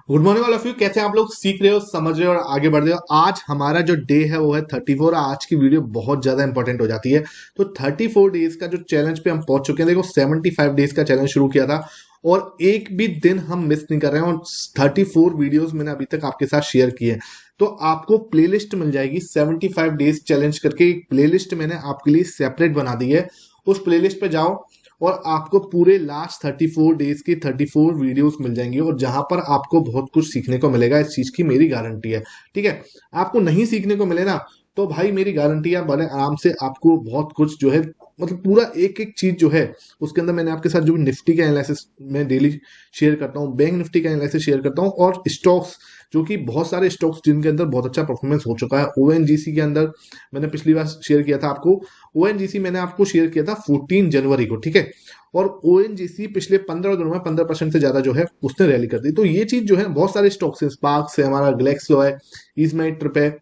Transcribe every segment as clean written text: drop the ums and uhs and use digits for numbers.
Good morning all of you. कैसे हैं आप लोग? सीख रहे हो, समझ रहे हो और आगे बढ़ रहे हो। आज हमारा जो डे है वो है 34। आज की वीडियो बहुत ज्यादा इंपॉर्टेंट हो जाती है। तो 34 डेज का जो चैलेंज पे हम पहुंच चुके हैं। देखो 75 डेज का चैलेंज शुरू किया था और एक भी दिन हम मिस नहीं कर रहे हैं और 34 वीडियोस मैंने अभी तक आपके साथ शेयर किए हैं। तो आपको प्लेलिस्ट मिल जाएगी 75 डेज चैलेंज करके। एक प्लेलिस्ट मैंने आपके लिए सेपरेट बना दी है। उस प्लेलिस्ट पे जाओ और आपको पूरे लास्ट 34 डेज की 34 वीडियोस मिल जाएंगी और जहां पर आपको बहुत कुछ सीखने को मिलेगा। इस चीज की मेरी गारंटी है। ठीक है, आपको नहीं सीखने को मिले ना तो भाई मेरी गारंटी है बड़े आराम से आपको बहुत कुछ जो है, मतलब पूरा एक एक चीज जो है उसके अंदर मैंने आपके साथ जो भी निफ्टी का एनालिसिस मैं डेली शेयर करता हूँ, बैंक निफ्टी का एनालिसिस शेयर करता हूँ और स्टॉक्स, जो कि बहुत सारे स्टॉक्स जिनके अंदर बहुत अच्छा परफॉर्मेंस हो चुका है। ओएनजीसी के अंदर मैंने पिछली बार शेयर किया था आपको। ओएनजीसी मैंने आपको शेयर किया था 14 जनवरी को। ठीक है, और ओएनजीसी पिछले 15 दिनों में 15% से ज्यादा जो है उसने रैली कर दी। तो ये चीज जो है बहुत सारे स्टॉक्स है, स्पार्क्स है, हमारा ग्लेक्सो है, ईजमाइट ट्रिप है।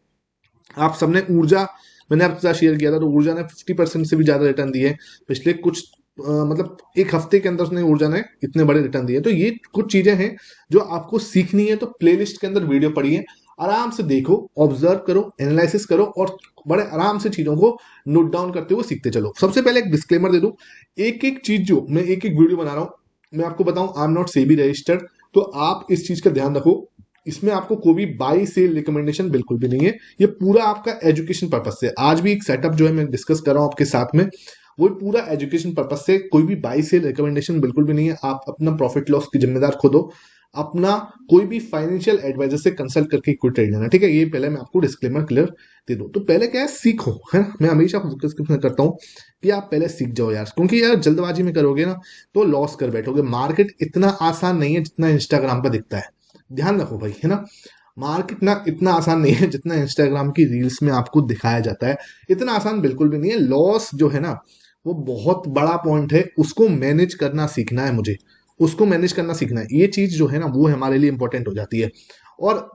आप सबने ऊर्जा मैंने आपके साथ शेयर किया था, तो ऊर्जा ने 50% से भी ज्यादा रिटर्न दिए पिछले कुछ मतलब एक हफ्ते के अंदर उसने ऊर्जा ने इतने बड़े रिटर्न दिए। तो ये कुछ चीजें हैं जो आपको सीखनी है। तो प्लेलिस्ट के अंदर वीडियो पढ़िए, आराम से देखो, ऑब्जर्व करो, एनालिसिस करो और बड़े आराम से चीजों को नोट डाउन करते हुए सीखते चलो। सबसे पहले एक डिस्क्लेमर दे दूं, एक एक चीज जो मैं एक एक वीडियो बना रहा हूं मैं आपको बताऊं, I am not SEBI registered. तो आप इस चीज का ध्यान रखो, इसमें आपको कोई भी बाई सेल रिकमेंडेशन बिल्कुल भी नहीं है। ये पूरा आपका एजुकेशन पर्पज से, आज भी एक सेटअप जो है मैं डिस्कस कर रहा हूं आपके साथ में, वो पूरा एजुकेशन पर्पज से, कोई भी बाई सेल रिकमेंडेशन बिल्कुल भी नहीं है। आप अपना प्रॉफिट लॉस की जिम्मेदार खुद हो। अपना कोई भी फाइनेंशियल एडवाइजर से कंसल्ट करके कोई ट्रेड लेना। ठीक है, ये पहले मैं आपको डिस्क्लेमर क्लियर दे दूं। तो पहले क्या है, सीखो, है ना। मैं हमेशा फोकस करता हूँ कि आप पहले सीख जाओ यार, क्योंकि यार जल्दबाजी में करोगे ना तो लॉस कर बैठोगे। मार्केट इतना आसान नहीं है जितना इंस्टाग्राम पर दिखता है, ध्यान रखो भाई, है ना। मार्केट ना इतना आसान नहीं है जितना इंस्टाग्राम की रील्स में आपको दिखाया जाता है। इतना आसान बिल्कुल भी नहीं है। लॉस जो है ना वो बहुत बड़ा पॉइंट है, उसको मैनेज करना सीखना है मुझे। उसको मैनेज करना सीखना है, ये चीज जो है ना वो हमारे लिए इंपॉर्टेंट हो जाती है। और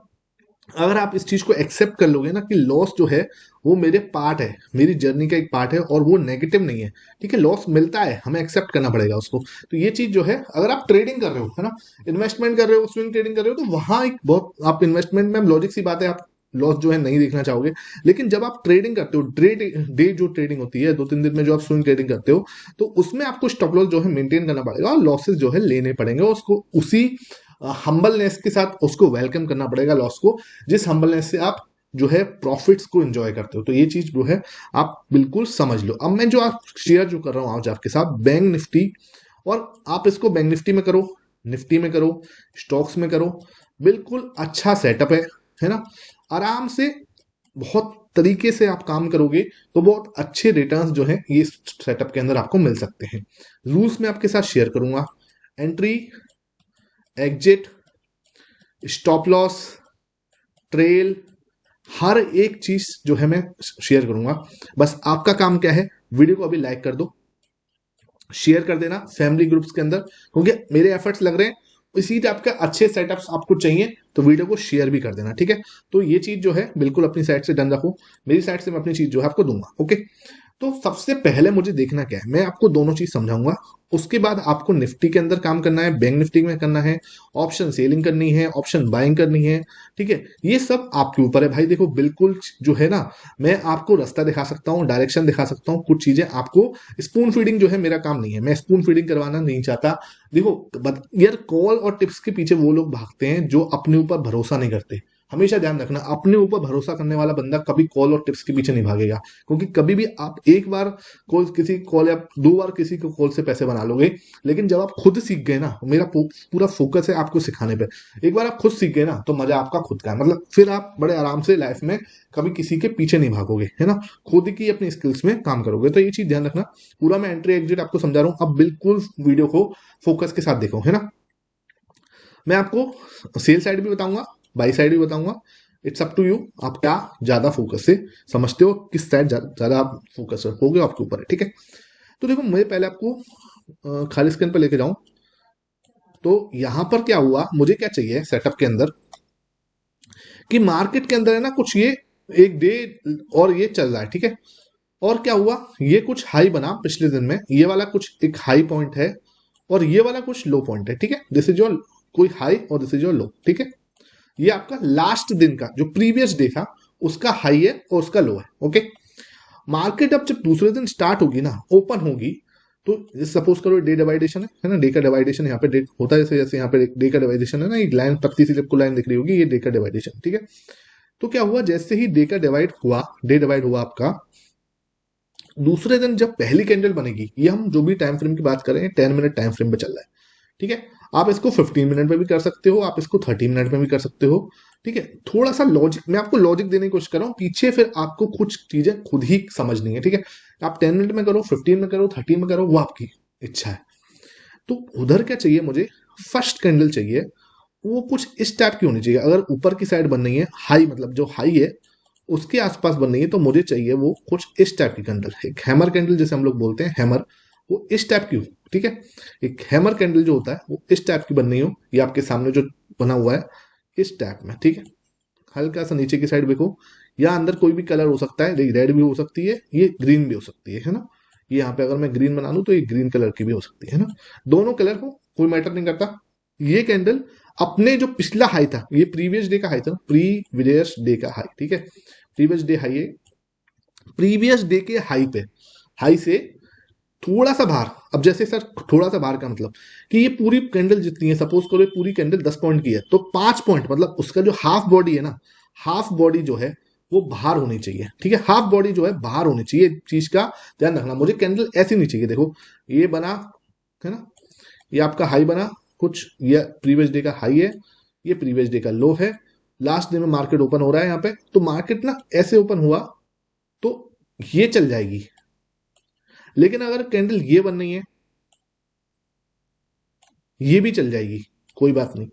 अगर आप इस चीज को एक्सेप्ट कर लोगे ना कि लॉस जो है वो मेरे पार्ट है, मेरी जर्नी का एक पार्ट है और वो नेगेटिव नहीं है। ठीक है, लॉस मिलता है, हमें एक्सेप्ट करना पड़ेगा उसको। तो ये चीज जो है, अगर आप ट्रेडिंग कर रहे हो, है ना, इन्वेस्टमेंट कर रहे हो, स्विंग ट्रेडिंग कर रहे हो, तो वहां एक बहुत, आप इन्वेस्टमेंट में लॉजिक सी बात है, आप लॉस जो है नहीं देखना चाहोगे। लेकिन जब आप ट्रेडिंग करते हो, डे जो ट्रेडिंग होती है 2-3 दिन में जो आप स्विंग ट्रेडिंग करते हो, तो उसमें आपको स्टॉप लॉस जो है मेंटेन करना पड़ेगा और लॉसेस जो है लेने पड़ेंगे और उसको उसी हम्बलनेस के साथ उसको वेलकम करना पड़ेगा लॉस को, जिस हम्बलनेस से आप जो है प्रॉफिट्स को एंजॉय करते हो। तो ये चीज जो है आप बिल्कुल समझ लो। अब मैं जो आप शेयर जो कर रहा हूं आज आपके साथ, बैंक निफ्टी, और आप इसको बैंक निफ्टी में करो, निफ्टी में करो, स्टॉक्स में करो, बिल्कुल अच्छा सेटअप है ना। आराम से बहुत तरीके से आप काम करोगे तो बहुत अच्छे रिटर्न्स जो है ये सेटअप के अंदर आपको मिल सकते हैं। रूल्स मैं आपके साथ शेयर करूंगा, entry, exit, stop loss, trail, हर एक चीज जो है मैं शेयर करूंगा। बस आपका काम क्या है, वीडियो को अभी लाइक कर दो, शेयर कर देना फैमिली ग्रुप्स के अंदर, क्योंकि मेरे एफर्ट्स लग रहे हैं। इसी टाइप के अच्छे सेटअप्स आपको चाहिए तो वीडियो को शेयर भी कर देना। ठीक है, तो ये चीज जो है बिल्कुल अपनी साइड से डन रखो, मेरी साइड से मैं अपनी चीज जो है आपको दूंगा। ओके, तो सबसे पहले मुझे देखना क्या है, मैं आपको दोनों चीज समझाऊंगा। उसके बाद आपको निफ्टी के अंदर काम करना है, बैंक निफ्टी में करना है, ऑप्शन सेलिंग करनी है, ऑप्शन बाइंग करनी है। ठीक है, ये सब आपके ऊपर है भाई। देखो बिल्कुल जो है ना, मैं आपको रास्ता दिखा सकता हूँ, डायरेक्शन दिखा सकता हूँ, कुछ चीजें आपको, स्पून फीडिंग जो है मेरा काम नहीं है, मैं स्पून फीडिंग करवाना नहीं चाहता। देखो यार, कॉल और टिप्स के पीछे वो लोग भागते हैं जो अपने ऊपर भरोसा नहीं करते। हमेशा ध्यान रखना, अपने ऊपर भरोसा करने वाला बंदा कभी कॉल और टिप्स के पीछे नहीं भागेगा। क्योंकि कभी भी आप एक बार किसी कॉल या 2 बार किसी को कॉल से पैसे बना लोगे, लेकिन जब आप खुद सीख गए ना, मेरा पूरा फोकस है आपको सिखाने पे। एक बार आप खुद सीख गए ना तो मजा आपका खुद का है, मतलब फिर आप बड़े आराम से लाइफ में कभी किसी के पीछे नहीं भागोगे, है ना। खुद की अपनी स्किल्स में काम करोगे। तो ये चीज ध्यान रखना। पूरा मैं एंट्री एग्जिट आपको समझा रहा हूँ, अब बिल्कुल वीडियो को फोकस के साथ देखो, है ना। मैं आपको सेल साइड भी बताऊंगा, बाई साइड भी बताऊंगा। इट्स अप टू यू, आप क्या ज्यादा फोकस से समझते हो, किस साइड ज्यादा आप फोकस रखोगे, आपके ऊपर है। ठीक है, तो देखो मैं पहले आपको खाली स्क्रीन पर लेके जाऊं। तो यहां पर क्या हुआ, मुझे क्या चाहिए सेटअप के अंदर, कि मार्केट के अंदर है ना कुछ ये एक डे और ये चल रहा है। ठीक है, और क्या हुआ, ये कुछ हाई बना पिछले दिन में, ये वाला कुछ एक हाई पॉइंट है और ये वाला कुछ लो पॉइंट है। ठीक है, दिस इज योर कोई हाई और दिस इज योर लो, ठीक है। ये आपका लास्ट दिन का जो प्रीवियस डे था उसका हाई है और उसका लो है, ओके। मार्केट अब जब दूसरे दिन स्टार्ट होगी ना, ओपन होगी, तो सपोज करो डे डिवाइडेशन है ना, डे का डिवाइडेशन यहाँ पे डे होता है, जैसे जैसे यहाँ पे डे का डिवाइडेशन है ना, एक लाइन पतली सी आपको लाइन दिख रही होगी, ये डे का डिवाइडेशन, ठीक है। तो क्या हुआ, जैसे ही डे का डिवाइड हुआ, डे डिवाइड हुआ आपका, दूसरे दिन जब पहली कैंडल बनेगी, ये हम जो भी टाइम फ्रेम की बात कर रहे हैं 10 मिनट टाइम फ्रेम पे चल रहा है, ठीक है। आप इसको 15 मिनट में भी कर सकते हो, आप इसको 30 मिनट में भी कर सकते हो, ठीक है। थोड़ा सा लॉजिक, मैं आपको लॉजिक देने की कोशिश कर रहा हूँ पीछे, फिर आपको कुछ चीजें खुद ही समझनी है, ठीक है। आप 10 मिनट में करो, 15 में करो, 30 में करो, वो आपकी इच्छा है। तो उधर क्या चाहिए मुझे, फर्स्ट कैंडल चाहिए, वो कुछ इस टाइप की होनी चाहिए। अगर ऊपर की साइड बन रही है हाई, मतलब जो हाई है उसके आसपास बन रही है, तो मुझे चाहिए वो कुछ इस टाइप की कैंडल, एक हैमर कैंडल जैसे हम लोग बोलते हैं, हैमर, वो इस टाइप की हो, ठीक है। एक हैमर कैंडल जो होता है वो इस टाइप की बननी हो, ये आपके सामने जो बना हुआ है इस टाइप में, ठीक है। हल्का सा नीचे की साइड देखो, या अंदर कोई भी कलर हो सकता है, रेड भी हो सकती है, ये ग्रीन भी हो सकती है ना। ये यहाँ पे अगर मैं ग्रीन बना लूं तो ये ग्रीन कलर की भी हो सकती है ना, दोनों कलर हो, कोई मैटर नहीं करता। ये कैंडल अपने जो पिछला हाई था, ये प्रीवियस डे का हाई था, प्रीवियस डे का हाई, ठीक है, प्रीवियस डे हाई है, प्रीवियस डे के हाई पे, हाई से थोड़ा सा बाहर, अब जैसे सर थोड़ा सा बाहर का मतलब कि ये पूरी कैंडल जितनी है, सपोज करो ये पूरी कैंडल 10 पॉइंट की है, तो 5 पॉइंट मतलब उसका जो हाफ बॉडी है ना, हाफ बॉडी जो है वो बाहर होनी चाहिए, ठीक है। हाफ बॉडी जो है बाहर होनी चाहिए, चीज का ध्यान रखना। मुझे कैंडल ऐसी नहीं चाहिए, देखो ये बना है ना, ये आपका हाई बना कुछ, ये प्रीवियस डे का हाई है, ये प्रीवियस डे का लो है, लास्ट डे में मार्केट ओपन हो रहा है यहाँ पे, तो मार्केट ना ऐसे ओपन हुआ तो ये चल जाएगी। लेकिन अगर कैंडल ये बन रही है, ये भी चल जाएगी, कोई बात नहीं।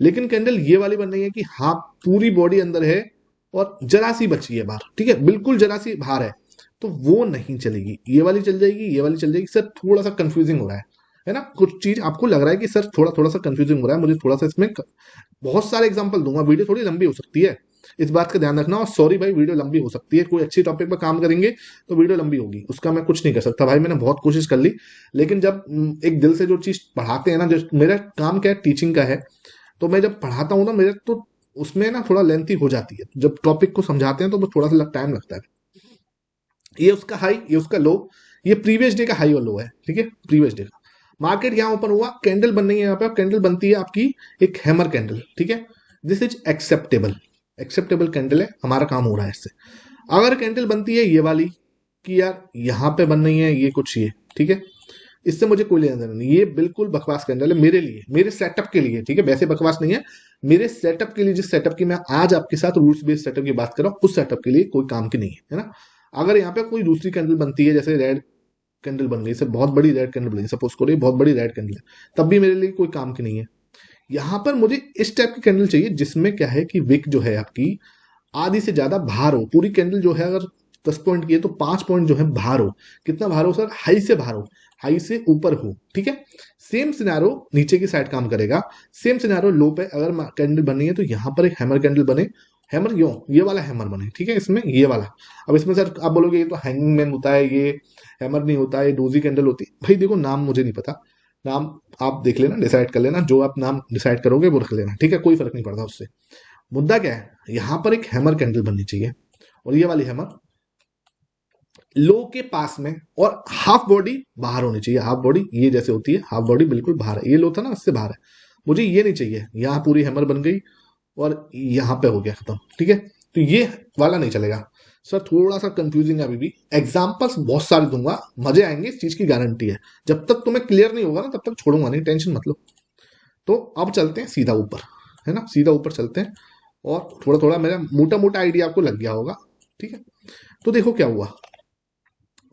लेकिन कैंडल ये वाली बन रही है कि हाँ पूरी बॉडी अंदर है और जरा सी बची है बाहर, ठीक है, बिल्कुल जरा सी बाहर है, तो वो नहीं चलेगी। ये वाली चल जाएगी, ये वाली चल जाएगी। सर थोड़ा सा कंफ्यूजिंग हो रहा है ना, कुछ चीज आपको लग रहा है कि सर थोड़ा थोड़ा सा कंफ्यूजिंग हो रहा है, मुझे थोड़ा सा इसमें बहुत सारे एग्जांपल दूंगा, वीडियो थोड़ी लंबी हो सकती है, इस बात का ध्यान रखना। और सॉरी भाई, वीडियो लंबी हो सकती है, कोई अच्छी टॉपिक पर काम करेंगे तो वीडियो लंबी होगी, उसका मैं कुछ नहीं कर सकता भाई, मैंने बहुत कोशिश कर ली। लेकिन जब एक दिल से जो चीज पढ़ाते हैं ना, जो मेरा काम क्या है, टीचिंग का है, तो मैं जब पढ़ाता हूँ ना, मेरे तो उसमें ना थोड़ा लेंथी हो जाती है, जब टॉपिक को समझाते हैं तो वो थोड़ा सा टाइम लगता है। ये उसका हाई, ये उसका लो, ये प्रीवियस डे का हाई और लो है, ठीक है, प्रीवियस डे का। मार्केट यहाँ ओपन हुआ, कैंडल बन रही है यहाँ पे, कैंडल बनती है आपकी एक हैमर कैंडल, ठीक है। This is acceptable, acceptable candle है, हमारा काम हो रहा है इससे। अगर कैंडल बनती है ये वाली कि यार यहाँ पे बन रही है ये कुछ, ये ठीक है, इससे मुझे कोई लेना देना नहीं, ये बिल्कुल बकवास कैंडल है मेरे लिए, मेरे सेटअप के लिए, ठीक है। वैसे बकवास नहीं है, मेरे सेटअप के लिए, जिस सेटअप की मैं आज आपके साथ रूल्स बेस्ड सेटअप की बात कर रहा हूँ, उस सेटअप के लिए कोई काम की नहीं है ना। अगर यहाँ पे कोई दूसरी कैंडल बनती है, जैसे रेड कैंडल बन गई, सब बहुत बड़ी रेड कैंडल बन गई, सपोज करो ये बहुत बड़ी रेड कैंडल है, तब भी मेरे लिए कोई काम की नहीं है। यहाँ पर मुझे इस टाइप की कैंडल चाहिए जिसमें क्या है कि विक जो है आपकी आधी से ज्यादा बाहर हो, पूरी कैंडल जो है अगर 10 पॉइंट की है तो 5 पॉइंट जो है बाहर हो। कितना बाहर हो सर, हाई से बाहर हो, हाई से ऊपर हो, ठीक है। सेम सिनारो नीचे की साइड काम करेगा, सेम सिनारो लो पे अगर कैंडल बनी है तो यहाँ पर एक हैमर कैंडल बने, हैमर क्यों, ये वाला हैमर बने, ठीक है, इसमें ये वाला। अब इसमें सर आप बोलोगे ये तो हैंगिंग मैन होता है, ये हैमर नहीं होता है, ये डोजी कैंडल होती है। भाई देखो नाम मुझे नहीं पता, नाम आप देख लेना, डिसाइड कर लेना, जो आप नाम डिसाइड करोगे वो रख लेना, ठीक है, कोई फर्क नहीं पड़ता उससे। मुद्दा क्या है, यहां पर एक हैमर कैंडल बननी चाहिए, और ये वाली हैमर लो के पास में, और हाफ बॉडी बाहर होनी चाहिए, हाफ बॉडी ये जैसे होती है, हाफ बॉडी बिल्कुल बाहर है, ये लो था ना उससे बाहर है। मुझे ये नहीं चाहिए यहां पूरी हैमर बन गई और यहां पे हो गया खत्म, ठीक है। तो ये वाला नहीं चलेगा सर, थोड़ा सा कंफ्यूजिंग है अभी भी। एग्जांपल्स बहुत सारे दूंगा, मजे आएंगे, इस चीज की गारंटी है। जब तक तुम्हें क्लियर नहीं होगा ना तब तक छोड़ूंगा नहीं, टेंशन मत लो। तो अब चलते हैं सीधा ऊपर, है ना, सीधा ऊपर चलते हैं, और थोड़ा थोड़ा मेरा मोटा मोटा आइडिया आपको लग गया होगा, ठीक है। तो देखो क्या हुआ,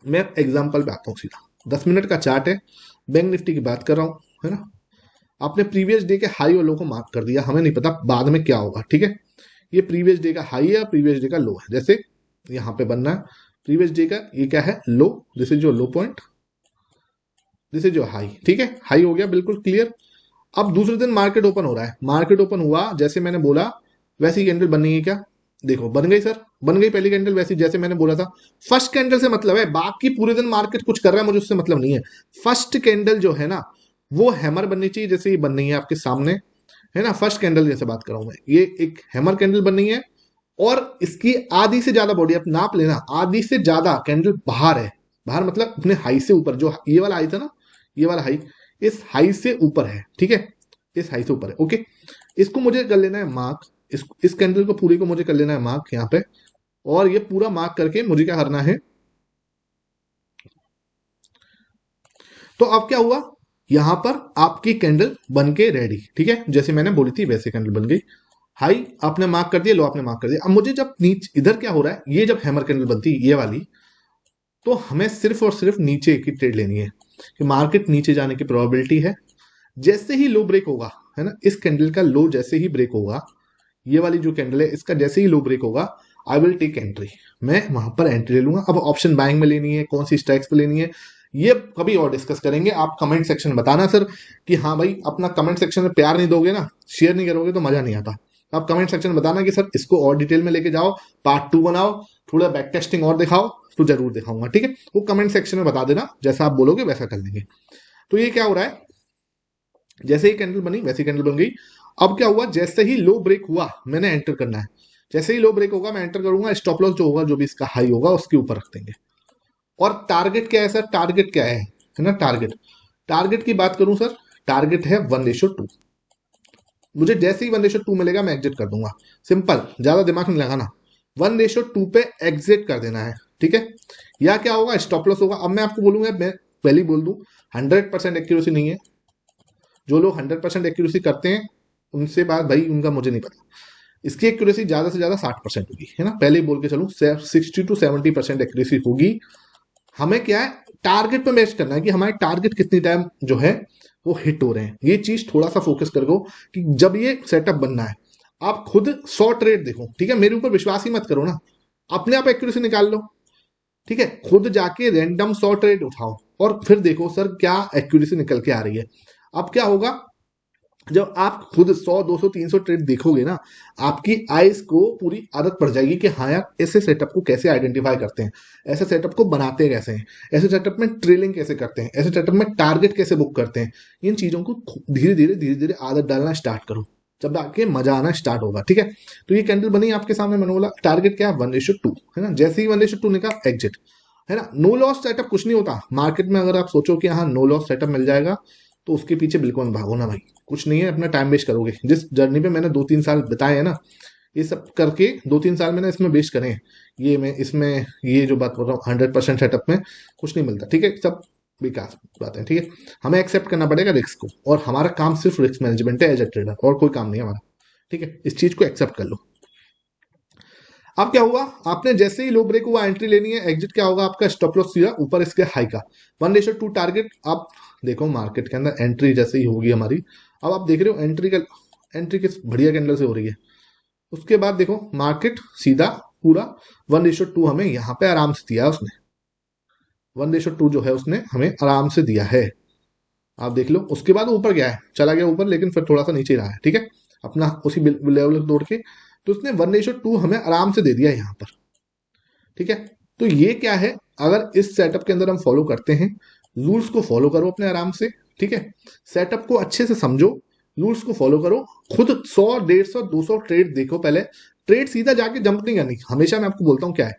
मैं एग्जांपल पे आता हूँ सीधा। 10 मिनट का चार्ट है, बैंक निफ्टी की बात कर रहा हूँ, है ना। आपने प्रीवियस डे के हाई और लो को मार्क कर दिया, हमें नहीं पता बाद में क्या होगा, ठीक है। ये प्रीवियस डे का हाई है, प्रीवियस डे का लो है, जैसे यहाँ पे बनना है प्रीवियस डे का, ये क्या है, लो, दिस इज जो लो पॉइंट, दिस इज जो हाई, ठीक है, हाई हो गया बिल्कुल क्लियर। अब दूसरे दिन मार्केट ओपन हो रहा है, मार्केट ओपन हुआ जैसे मैंने बोला वैसी कैंडल बननी है क्या, देखो बन गई सर, बन गई पहली कैंडल वैसी जैसे मैंने बोला था। फर्स्ट कैंडल से मतलब है, बाकी पूरे दिन मार्केट कुछ कर रहा है मुझे उससे मतलब नहीं है। फर्स्ट कैंडल जो है ना वो हैमर बननी चाहिए, जैसे ये बन रही है आपके सामने, है ना, फर्स्ट कैंडल जैसे बात कर रहा हूं मैं, ये एक हैमर कैंडल बन रही है और इसकी आधी से ज्यादा बॉडी, आप नाप लेना, आधी से ज्यादा कैंडल बाहर है। बाहर मतलब अपने हाई से ऊपर, जो ये वाला हाई था ना, ये वाला हाई इस हाई से ऊपर है, ठीक है, इस हाई से ऊपर है। ओके, इसको मुझे कर लेना है मार्क, इस कैंडल को पूरी को मुझे कर लेना है मार्क यहाँ पे, और ये पूरा मार्क करके मुझे क्या करना है। तो अब क्या हुआ, यहां पर आपकी कैंडल बन के रेडी, ठीक है, जैसे मैंने बोली थी वैसे कैंडल बन गई। हाई आपने मार्क कर दिया, लो आपने मार्क कर दिया। अब मुझे जब नीचे इधर क्या हो रहा है, ये जब हैमर कैंडल बनती है ये वाली, तो हमें सिर्फ और सिर्फ नीचे की ट्रेड लेनी है कि मार्केट नीचे जाने की प्रोबेबिलिटी है। जैसे ही लो ब्रेक होगा, है ना, इस कैंडल का लो जैसे ही ब्रेक होगा, ये वाली जो कैंडल है इसका जैसे ही लो ब्रेक होगा, आई विल टेक एंट्री, मैं वहां पर एंट्री ले लूंगा। अब ऑप्शन बाइंग में लेनी है, कौन सी स्ट्राइक्स पे लेनी है, ये कभी और डिस्कस करेंगे। आप कमेंट सेक्शन में बताना सर कि हाँ भाई, अपना कमेंट सेक्शन में प्यार नहीं दोगे ना, शेयर नहीं करोगे तो मजा नहीं आता। आप कमेंट सेक्शन में बताना कि सर इसको और डिटेल में लेके जाओ, पार्ट 2 बनाओ, थोड़ा बैक टेस्टिंग और दिखाओ, तो जरूर दिखाऊंगा, ठीक है। वो कमेंट सेक्शन में बता देना, जैसा आप बोलोगे वैसा कर लेंगे। तो ये क्या हो रहा है, जैसे ही कैंडल बनी वैसी कैंडल बन गई। अब क्या हुआ, जैसे ही लो ब्रेक हुआ मैंने एंटर करना है, जैसे ही लो ब्रेक होगा मैं एंटर करूंगा, स्टॉप लॉस जो होगा, जो भी इसका हाई होगा उसके ऊपर रख देंगे। और टारगेट क्या है सर, टारगेट क्या है ना, टारगेट, टारगेट की बात करूं सर, टारगेट है 1:2। मुझे जैसे ही 1:2 मिलेगा मैं एग्जिट कर दूंगा, सिंपल, ज्यादा दिमाग नहीं लगाना, 1:2 पे एग्जिट कर देना है, ठीक है। या क्या होगा, स्टॉप लॉस होगा। अब मैं आपको बोलूंगा, मैं पहले ही बोल दूं, 100% एक्यूरेसी नहीं है। जो लोग 100% एक्यूरेसी करते हैं उनसे बात भाई, उनका मुझे नहीं पता। इसकी एक्यूरेसी ज्यादा से ज्यादा 60% होगी, है ना, पहले ही बोल के चलूं, 60 to 70% एक्यूरेसी होगी। हमें क्या है, टारगेट पे मैच करना है कि हमारे टारगेट कितनी टाइम जो है वो हिट हो रहे हैं। ये चीज थोड़ा सा फोकस करो कि जब ये सेटअप बनना है, आप खुद 100 ट्रेड देखो, ठीक है, मेरे ऊपर विश्वास ही मत करो ना, अपने आप एक्यूरेसी निकाल लो, ठीक है, खुद जाके रैंडम 100 ट्रेड उठाओ और फिर देखो सर क्या एक्यूरेसी निकल के आ रही है। अब क्या होगा, जब आप खुद 100 200 300 ट्रेड देखोगे ना, आपकी आइज को पूरी आदत पड़ जाएगी कि हाँ यार, ऐसे सेटअप को कैसे आइडेंटिफाई करते हैं, ऐसे सेटअप को बनाते कैसे हैं, ऐसे सेटअप में ट्रेलिंग कैसे करते हैं, ऐसे सेटअप में टारगेट कैसे बुक करते हैं। इन चीजों को धीरे धीरे आदत डालना स्टार्ट करो, जब आके मजा आना स्टार्ट होगा, ठीक है। तो ये कैंडल बनी आपके सामने, मैंने बोला टारगेट क्या है, 1:2, है ना, जैसे ही 1:2 निकला एग्जिट, है ना। नो लॉस सेटअप कुछ नहीं होता मार्केट में। अगर आप सोचो कि हाँ नो लॉस सेटअप मिल जाएगा, तो उसके पीछे बिल्कुल भागो ना भाई, कुछ नहीं है, अपना टाइम वेस्ट करोगे। जिस जर्नी पे मैंने 2-3 साल बिताए हैं ना, ये सब करके 2-3 साल मैंने इसमें वेस्ट करे हैं, ये मैं इसमें, ये जो बात बोल रहा हूँ 100% सेटअप में कुछ नहीं मिलता, ठीक है, सब बेकार बात है, ठीक है। हमें एक्सेप्ट करना पड़ेगा रिस्क को, और हमारा काम सिर्फ रिस्क मैनेजमेंट है एज ए ट्रेडर, और कोई काम नहीं है हमारा, ठीक है। इस चीज को एक्सेप्ट कर लो। अब क्या हुआ, आपने जैसे ही लो ब्रेक हुआ एंट्री लेनी है, एग्जिट क्या होगा आपका, स्टॉप लॉस सीधा ऊपर इसके हाई का, 1:2 टारगेट। आप देखो मार्केट के अंदर एंट्री जैसे ही होगी हमारी, अब आप देख रहे हो एंट्री किस बढ़िया कैंडल से हो रही है। उसके बाद देखो मार्केट सीधा पूरा 1:2 हमें यहाँ पे आराम से दिया है उसने, 1:2 जो है उसने हमें आराम से दिया है, आप देख लो। उसके बाद ऊपर गया है, चला गया ऊपर, लेकिन फिर थोड़ा सा नीचे रहा है, ठीक है, अपना उसी लेवल तोड़ के। तो उसने 1:2 हमें आराम से दे दिया यहाँ पर, ठीक है। तो ये क्या है, अगर इस सेटअप के अंदर हम फॉलो करते हैं, रूल्स को फॉलो करो अपने आराम से, ठीक है, सेटअप को अच्छे से समझो, रूल्स को फॉलो करो, खुद 100 150 200 ट्रेड देखो पहले। ट्रेड सीधा जाके जंप नहीं करनी, हमेशा मैं आपको बोलता हूँ क्या है,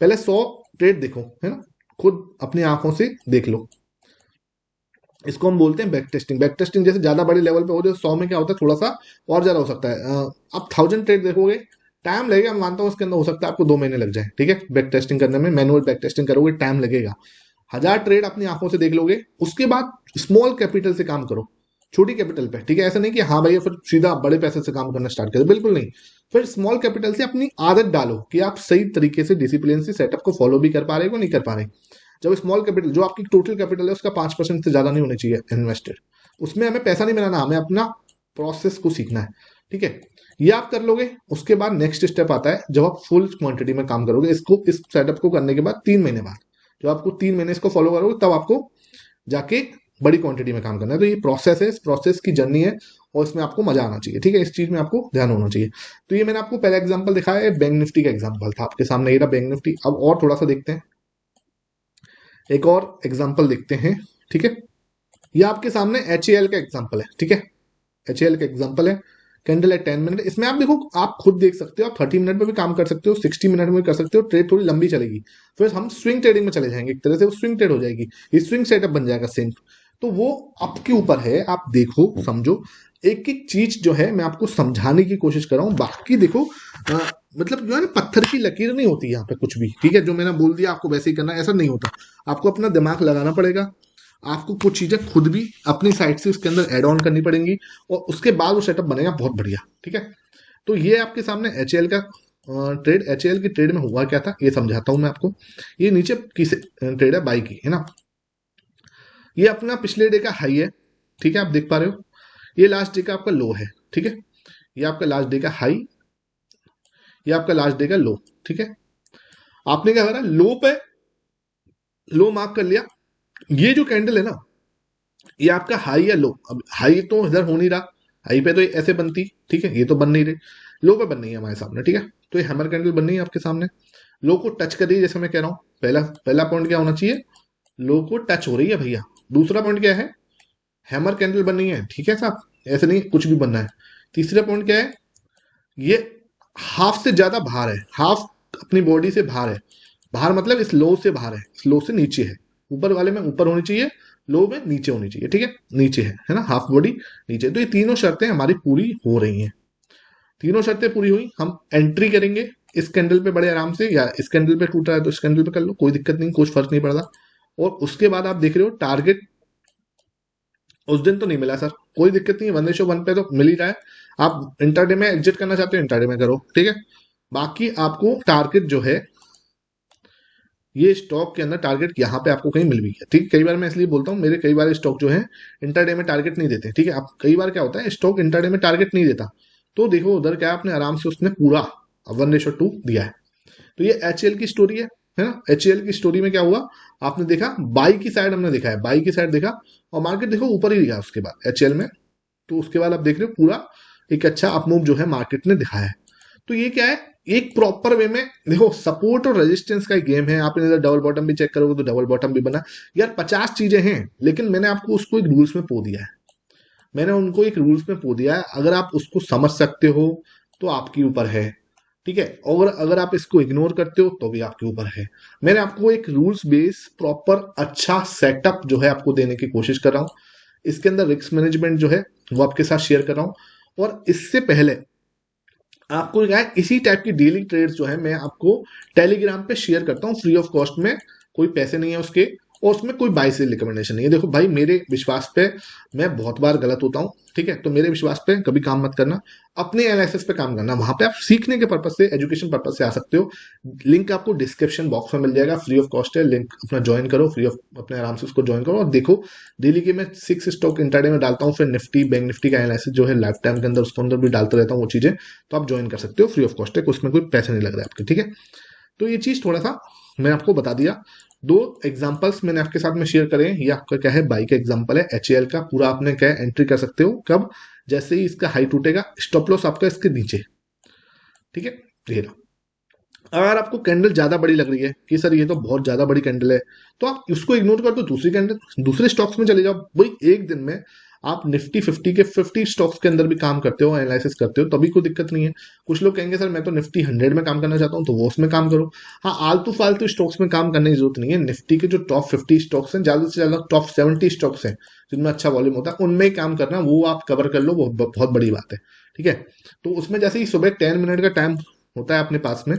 पहले 100 ट्रेड देखो, है ना, खुद अपनी आंखों से देख लो। इसको हम बोलते हैं बैक टेस्टिंग। बैक टेस्टिंग जैसे ज्यादा बड़े लेवल पे हो जाए, 100 में क्या होता है, थोड़ा सा और ज्यादा हो सकता है। आप 1000 ट्रेड देखोगे, टाइम लगेगा, मैं मानता हूँ उसके अंदर हो सकता है आपको 2 महीने लग जाए, ठीक है, बैक टेस्टिंग करने में, मैनुअल बैक टेस्टिंग करोगे टाइम लगेगा। 1000 ट्रेड अपनी आंखों से देख लोगे, उसके बाद स्मॉल कैपिटल से काम करो, छोटी कैपिटल पे, ठीक है। ऐसा नहीं कि हाँ भैया फिर सीधा बड़े पैसे से काम करना स्टार्ट करो, बिल्कुल नहीं। फिर स्मॉल कैपिटल से अपनी आदत डालो कि आप सही तरीके से डिसिप्लिन से सेटअप को फॉलो भी कर पा रहे हो, नहीं कर पा रहे। जब स्मॉल कैपिटल, जो आपकी टोटल कैपिटल है उसका 5% से ज्यादा नहीं होना चाहिए इन्वेस्टेड, उसमें हमें पैसा नहीं बनाना, हमें अपना प्रोसेस को सीखना है, ठीक है। ये आप कर लोगे, उसके बाद नेक्स्ट स्टेप आता है जब आप फुल क्वांटिटी में काम करोगे। इसको, इस सेटअप को करने के बाद 3 महीने बाद, जब आपको 3 महीने इसको फॉलो करोगे, तब आपको जाके बड़ी क्वांटिटी में काम करना है। तो ये प्रोसेस है, इस प्रोसेस की जर्नी है, और इसमें आपको मजा आना चाहिए, ठीक है, इस चीज में आपको ध्यान होना चाहिए। तो ये मैंने आपको पहला एग्जांपल दिखाया है, बैंक निफ्टी का एग्जांपल था आपके सामने, ये रहा बैंक निफ्टी। अब और थोड़ा सा देखते हैं, एक और एग्जांपल देखते हैं, ठीक है। ये आपके सामने HAL का एग्जांपल है, ठीक है, HAL का एग्जांपल है। कैंडल है 10 मिनट, इसमें आप देखो, आप खुद देख सकते हो, आप 30 मिनट में भी काम कर सकते हो, 60 मिनट में भी कर सकते हो, ट्रेड थोड़ी लंबी चलेगी, फिर हम स्विंग ट्रेडिंग में चले जाएंगे, एक तरह से वो स्विंग ट्रेड हो जाएगी, ये स्विंग सेटअप बन जाएगा सेम। तो वो आपके ऊपर है, आप देखो समझो, एक एक चीज जो है मैं आपको समझाने की कोशिश कर रहा हूँ। बाकी देखो मतलब जो है ना, पत्थर की लकीर नहीं होती यहाँ पे कुछ भी, ठीक है, जो मैंने बोल दिया आपको वैसे ही करना, ऐसा नहीं होता। आपको अपना दिमाग लगाना पड़ेगा, आपको कुछ चीजें खुद भी अपनी साइड से उसके अंदर ऐड ऑन करनी पड़ेंगी, और उसके बाद वो सेटअप बनेगा बहुत बढ़िया, ठीक है। तो ये आपके सामने एच का ट्रेड, एच की ट्रेड में हुआ क्या था ये समझाता हूं मैं आपको। ये नीचे की ट्रेड है बाई की, है ना, ये अपना पिछले डे का हाई है, ठीक है, आप देख पा रहे हो, ये लास्ट डे का आपका लो है, ठीक है, ये आपका लास्ट डे का हाई, ये आपका लास्ट डे का लो, ठीक है। आपने क्या करा, लो पे लो मार्क कर लिया, ये जो कैंडल है ना, ये आपका हाई या लो, अब हाई तो इधर हो नहीं रहा, हाई पे तो ये ऐसे बनती, ठीक है, ये तो बन नहीं रही, लो पे बन नहीं है हमारे सामने, ठीक है। तो ये हैमर कैंडल बन रही है आपके सामने, लो को टच कर रही है, जैसे मैं कह रहा हूं, पहला पहला पॉइंट क्या होना चाहिए, लो को टच हो रही है भैया। दूसरा पॉइंट क्या है, हैमर कैंडल बन रही है, ठीक है साहब, ऐसे नहीं कुछ भी बनना है। तीसरा पॉइंट क्या है, ये हाफ से ज्यादा बाहर है, हाफ अपनी बॉडी से बाहर है, बाहर मतलब इस लो से बाहर है, इस लो से नीचे है, ऊपर वाले में ऊपर होनी चाहिए, लो में नीचे होनी चाहिए, ठीक है, नीचे है ना, हाफ बॉडी नीचे। तो ये तीनों शर्तें हमारी पूरी हो रही हैं, तीनों शर्तें पूरी हुई, हम एंट्री करेंगे इस कैंडल पे बड़े आराम से, या इस कैंडल पे टूट रहा है तो इस कैंडल पे कर लो, कोई दिक्कत नहीं, कुछ फर्क नहीं पड़ता। और उसके बाद आप देख रहे हो टारगेट उस दिन तो नहीं मिला सर, कोई दिक्कत नहीं है, 1:1 पे तो मिल ही रहा है। आप इंटरडे में एग्जिट करना चाहते हो इंटरडे में करो, ठीक है। बाकी आपको टारगेट जो है, ये स्टॉक के अंदर टारगेट यहाँ पे आपको कहीं मिल भी है, ठीक है। कई बार मैं इसलिए बोलता हूँ, मेरे कई बार स्टॉक जो है इंटरडे में टारगेट नहीं देते, ठीक है। आप कई बार क्या होता है, स्टॉक इंटरडे में टारगेट नहीं देता, तो देखो उधर क्या आपने आराम से उसने पूरा 1:2 दिया है। तो ये एच की स्टोरी है ना। एच की स्टोरी में क्या हुआ, आपने देखा बाई की साइड, हमने देखा है बाई की साइड देखा, और मार्केट देखो ऊपर ही गया उसके बाद एच में। तो उसके बाद आप देख रहे हो पूरा एक अच्छा अपमूव जो है मार्केट ने दिखाया है। तो ये क्या है, एक प्रॉपर वे में देखो, सपोर्ट और रेजिस्टेंस का गेम है। आप इधर डबल बॉटम भी चेक करोगे तो डबल बॉटम भी बना, यार 50 चीजें हैं, लेकिन मैंने आपको उसको एक रूल्स में पो दिया है, मैंने उनको एक रूल्स में पो दिया है। अगर आप उसको समझ सकते हो तो आपके ऊपर है, ठीक है, और अगर आप इसको इग्नोर करते हो तो भी आपके ऊपर है। मैंने आपको एक रूल्स बेस प्रॉपर अच्छा सेटअप जो है आपको देने की कोशिश कर रहा हूं। इसके अंदर रिस्क मैनेजमेंट जो है वो आपके साथ शेयर कर रहा हूं, और इससे पहले आपको क्या है, इसी टाइप की डेली ट्रेड्स जो है मैं आपको टेलीग्राम पे शेयर करता हूँ फ्री ऑफ कॉस्ट में, कोई पैसे नहीं है उसके, और उसमें कोई बाई से रिकमेंडेशन नहीं है। देखो भाई, मेरे विश्वास पे मैं बहुत बार गलत होता हूँ, ठीक है, तो मेरे विश्वास पे कभी काम मत करना, अपने एनालिसिस पे काम करना, वहां पे आप सीखने के पर्पज से, एजुकेशन पर्पज से आ सकते हो। लिंक आपको डिस्क्रिप्शन बॉक्स में मिल जाएगा, फ्री ऑफ कॉस्ट है, लिंक अपना ज्वाइन करो, फ्री ऑफ अपने आराम से उसको ज्वाइन करो, और देखो डेली के मैं 6 स्टॉक इंटरडे में डालता हूँ, फिर निफ्टी बैंक निफ्टी का एनालिसिस जो है लाइफ टाइम के अंदर उसके अंदर भी डालता रहता हूँ वो चीजें, तो आप ज्वाइन कर सकते हो, फ्री ऑफ कॉस्ट है, उसमें कोई पैसे नहीं लग रहा है आपके, ठीक है। तो ये चीज थोड़ा सा मैंने आपको बता दिया। दो एग्जांपल्स मैंने आपके साथ में शेयर करे हैं, ये आपका क्या है, बाई का एग्जांपल है, एचएल का पूरा आपने क्या है एंट्री कर सकते हो कब, जैसे ही इसका हाई टूटेगा, स्टॉप लॉस आपका इसके नीचे, ठीक है, ये रहा। अगर आपको कैंडल ज्यादा बड़ी लग रही है कि सर ये तो बहुत ज्यादा बड़ी कैंडल है, तो आप उसको इग्नोर कर दो, दूसरी कैंडल दूसरे स्टॉक्स में चले जाओ। भाई एक दिन में आप निफ्टी 50 के 50 स्टॉक्स के अंदर भी काम करते हो, एनालिसिस करते हो, तभी कोई दिक्कत नहीं है। कुछ लोग कहेंगे सर मैं तो निफ्टी 100 में काम करना चाहता हूं, तो वो उसमें काम करो। हाँ, आलतू फालतू स्टॉक्स में काम करने की जरूरत नहीं है। निफ्टी के जो टॉप 50 स्टॉक्स हैं, ज्यादा से ज्यादा टॉप 70 स्टॉक्स हैं जिनमें अच्छा वॉल्यूम होता है, उनमें ही काम करना, वो आप कवर कर लो, वो बहुत बड़ी बात है, ठीक है। तो उसमें जैसे ही सुबह 10 मिनट का टाइम होता है अपने पास में,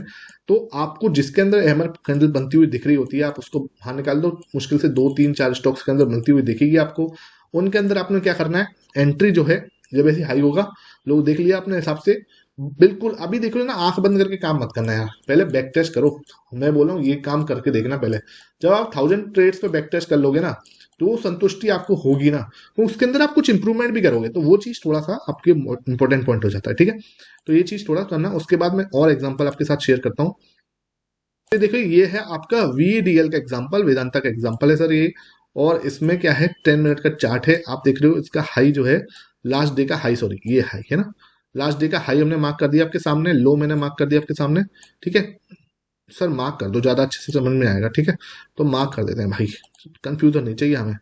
तो आपको जिसके अंदर हैमर कैंडल बनती हुई दिख रही होती है, आप उसको बाहर निकाल दो, मुश्किल से 2 3 4 स्टॉक्स के अंदर बनती हुई दिखेगी आपको। उनके अंदर आपने क्या करना है, एंट्री जो है जब ऐसे हाई होगा, लोग देख लिया अपने हिसाब से, बिल्कुल अभी देख लो ना, आंख बंद करके काम मत करना यार, पहले बैक टेस्ट करो। मैं बोल रहा हूँ ये काम करके देखना पहले। जब आप 1000 ट्रेड्स पे बैक टेस्ट कर लोगे ना, तो वो संतुष्टि आपको होगी ना, तो उसके अंदर आप कुछ इंप्रूवमेंट भी करोगे, तो वो चीज थोड़ा सा आपके इंपॉर्टेंट पॉइंट हो जाता है, ठीक है। तो ये चीज थोड़ा करना। उसके बाद मैं और एग्जांपल आपके साथ शेयर करता हूँ। ये देखो, ये है आपका वीडीएल का एग्जांपल, वेदांता का एग्जांपल है सर ये। और इसमें क्या है, 10 मिनट का चार्ट है, आप देख रहे हो इसका हाई जो है, लास्ट डे का हाई, सॉरी ये हाई है ना, लास्ट डे का हाई हमने मार्क कर दिया आपके सामने, लो मैंने मार्क कर दिया आपके सामने, ठीक है। सर मार्क कर दो, ज्यादा अच्छे से समझ में आएगा, ठीक है। तो मार्क कर देते हैं भाई, कंफ्यूजन नहीं चाहिए हमें,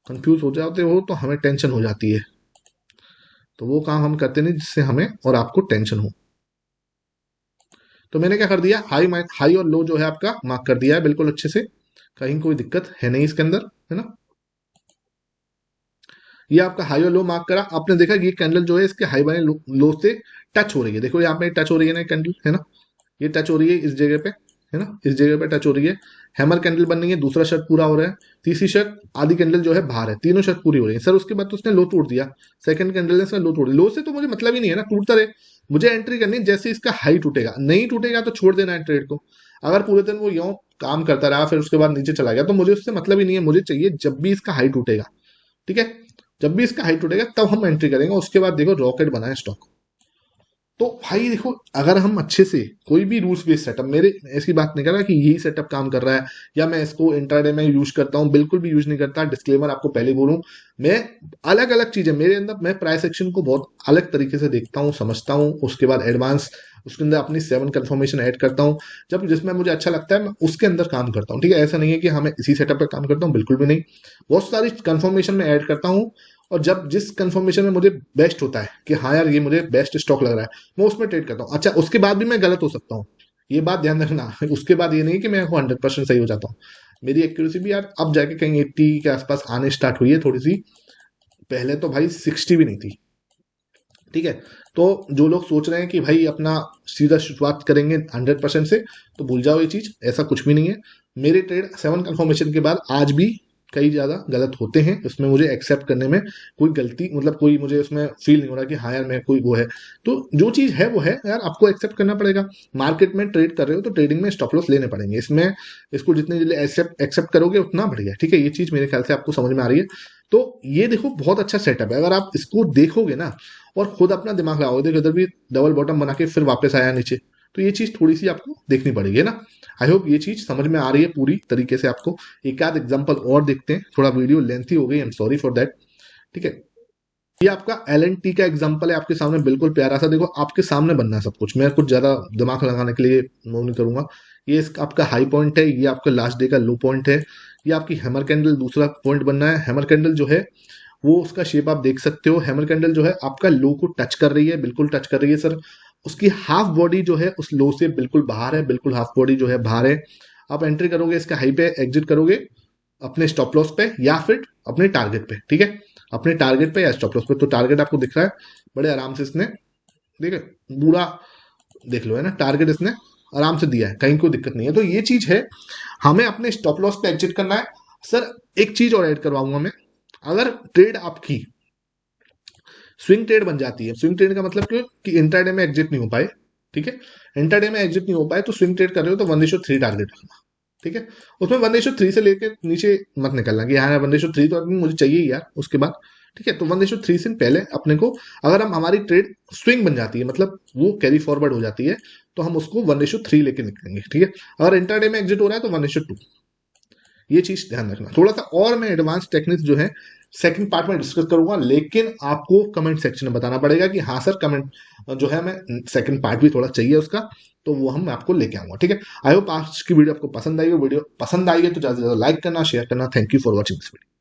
कंफ्यूज हो जाते हो तो हमें टेंशन हो जाती है। तो वो काम हम करते नहीं जिससे हमें और आपको टेंशन हो। तो मैंने क्या कर दिया, हाई और लो जो है आपका मार्क कर दिया है बिल्कुल अच्छे से, कहीं कोई दिक्कत है नहीं इसके अंदर, है ना। ये आपका हाई और लो मार्क करा, आपने देखा ये कैंडल जो है इसके हाई बाय लो से टच हो रही है, देखो यहाँ पे टच हो रही है ना कैंडल, है ना, ये टच हो रही है इस जगह पे, है ना, इस जगह पे टच हो रही है। हैमर कैंडल बन रही है, दूसरा शर्त पूरा हो रहा है, तीसरी शर्त आधी कैंडल जो है बाहर है, तीनों शर्त पूरी हो रही है सर। उसके बाद तो उसने लो तोड़ दिया, सेकंड कैंडल ने इसका लो तोड़ दिया। लो से तो मुझे मतलब ही नहीं है ना, टूटता रहे, मुझे एंट्री करनी है जैसे इसका हाई टूटेगा, नहीं टूटेगा तो छोड़ देना है ट्रेड को। अगर पूरे दिन वो यूं काम करता रहा फिर उसके बाद नीचे चला गया तो मुझे उससे मतलब ही नहीं है, मुझे चाहिए जब भी इसका हाई टूटेगा, ठीक है, जब भी इसका हाई टूटेगा तब हम एंट्री करेंगे। उसके बाद देखो रॉकेट बना है स्टॉक। तो भाई देखो, अगर हम अच्छे से कोई भी रूल्स बेस्ड सेटअप, मेरे ऐसी बात नहीं कर रहा कि यही सेटअप काम कर रहा है या मैं इसको इंट्राडे में यूज करता हूं, बिल्कुल भी यूज नहीं करता, डिस्क्लेमर आपको पहले बोलूं। मैं अलग अलग चीजें मेरे अंदर, मैं प्राइस एक्शन को बहुत अलग तरीके से देखता हूं, समझता हूं, उसके बाद एडवांस उसके अंदर अपनी 7 कंफर्मेशन ऐड करता हूं, जब जिसमें मुझे अच्छा लगता है मैं उसके अंदर काम करता हूं, ठीक है। ऐसा नहीं है कि हाँ मैं इसी सेटअप पे काम करता हूं, बिल्कुल भी नहीं, बहुत सारी कंफर्मेशन में ऐड करता हूं। और जब जिस कंफर्मेशन में मुझे बेस्ट होता है कि हाँ यार ये मुझे बेस्ट स्टॉक लग रहा है, मैं उसमें ट्रेड करता हूँ। अच्छा, उसके बाद भी मैं गलत हो सकता हूँ, ये बात ध्यान रखना। उसके बाद ये नहीं कि मैं 100% सही हो जाता हूँ, मेरी एक्यूरेसी भी यार अब जाके कहीं 80 के आसपास आने स्टार्ट हुई है थोड़ी सी, पहले तो भाई 60 भी नहीं थी, ठीक है। तो जो लोग सोच रहे हैं कि भाई अपना सीधा शुरुआत करेंगे 100% से, तो भूल जाओ ये चीज, ऐसा कुछ भी नहीं है। मेरे ट्रेड 7 कंफर्मेशन के बाद आज भी कई ज्यादा गलत होते हैं, उसमें मुझे एक्सेप्ट करने में कोई गलती, मतलब कोई मुझे उसमें फील नहीं हो रहा कि हाँ यार मैं कोई वो है। तो जो चीज है वो है यार, आपको एक्सेप्ट करना पड़ेगा। मार्केट में ट्रेड कर रहे हो तो ट्रेडिंग में स्टॉप लॉस लेने पड़ेंगे, इसमें इसको जितने जल्दी एक्सेप्ट एक्सेप्ट करोगे उतना बढ़िया, ठीक है। ये चीज मेरे ख्याल से आपको समझ में आ रही है। तो ये देखो बहुत अच्छा सेटअप है, अगर आप इसको देखोगे ना और खुद अपना दिमाग लगाओगे, देखो इधर भी डबल बॉटम बना के फिर वापस आया नीचे, तो ये चीज थोड़ी सी आपको देखनी पड़ेगी, है ना। आई होप ये चीज समझ में आ रही है पूरी तरीके से आपको। एक आध एग्जांपल और देखते हैं, थोड़ा वीडियो लेंथी हो गई, I am sorry for that, ठीक है। ये आपका LNT का एग्जांपल है आपके सामने, बिल्कुल प्यारा सा, देखो आपके सामने बनना है सब कुछ, मैं कुछ ज्यादा दिमाग लगाने के लिए वो नहीं करूंगा। ये इसका आपका हाई पॉइंट है, ये आपका लास्ट डे का लो पॉइंट है, ये आपकी हैमर कैंडल दूसरा पॉइंट बनना है। हैमर कैंडल जो है वो उसका शेप आप देख सकते हो, हैमर कैंडल जो है आपका लो को टच कर रही है, बिल्कुल टच कर रही है सर। उसकी हाफ बॉडी जो है उस लो से बिल्कुल बाहर है, बिल्कुल हाफ बॉडी जो है बाहर है। आप एंट्री करोगे इसका हाई पे, एग्जिट करोगे अपने स्टॉप लॉस पे या फिर अपने टारगेट पे, ठीक है, अपने टारगेट पे या स्टॉप लॉस पे। तो टारगेट आपको दिख रहा है बड़े आराम से इसने, ठीक है, पूरा देख लो, है ना, टारगेट इसने आराम से दिया है, कहीं कोई दिक्कत नहीं है। तो ये चीज है, हमें अपने स्टॉप लॉस पे एग्जिट करना है। सर एक चीज और ऐड करवाऊंगा मैं, अगर ट्रेड आपकी स्विंग ट्रेड बन जाती है, स्विंग ट्रेड का मतलब क्यों कि इंट्राडे में एग्जिट नहीं हो पाए, ठीक है, इंट्राडे में एग्जिट नहीं हो पाए तो स्विंग ट्रेड कर रहे हो तो 1:3 टारगेट रखना, ठीक है। उसमें 1:3 से लेके नीचे मत निकलना कि हाँ 1:3 तो अभी मुझे चाहिए ही यार उसके बाद, ठीक है। तो 1:3 से पहले अपने को, अगर हम हमारी ट्रेड स्विंग बन जाती है मतलब वो कैरी फॉरवर्ड हो जाती है, तो हम उसको 1:3 लेके निकलेंगे, ठीक है। अगर इंट्राडे में एग्जिट हो रहा है तो 1:2, ये चीज ध्यान रखना। थोड़ा सा और मैं एडवांस टेक्निक्स जो है सेकंड पार्ट में डिस्कस करूंगा, लेकिन आपको कमेंट सेक्शन में बताना पड़ेगा कि हाँ सर कमेंट जो है मैं सेकंड पार्ट भी थोड़ा चाहिए उसका, तो वो हम आपको लेके आऊंगा, ठीक है। आई होप आज की वीडियो आपको पसंद आई हो, वीडियो पसंद आई है तो ज्यादा से ज्यादा लाइक करना, शेयर करना। Thank you for watching this video.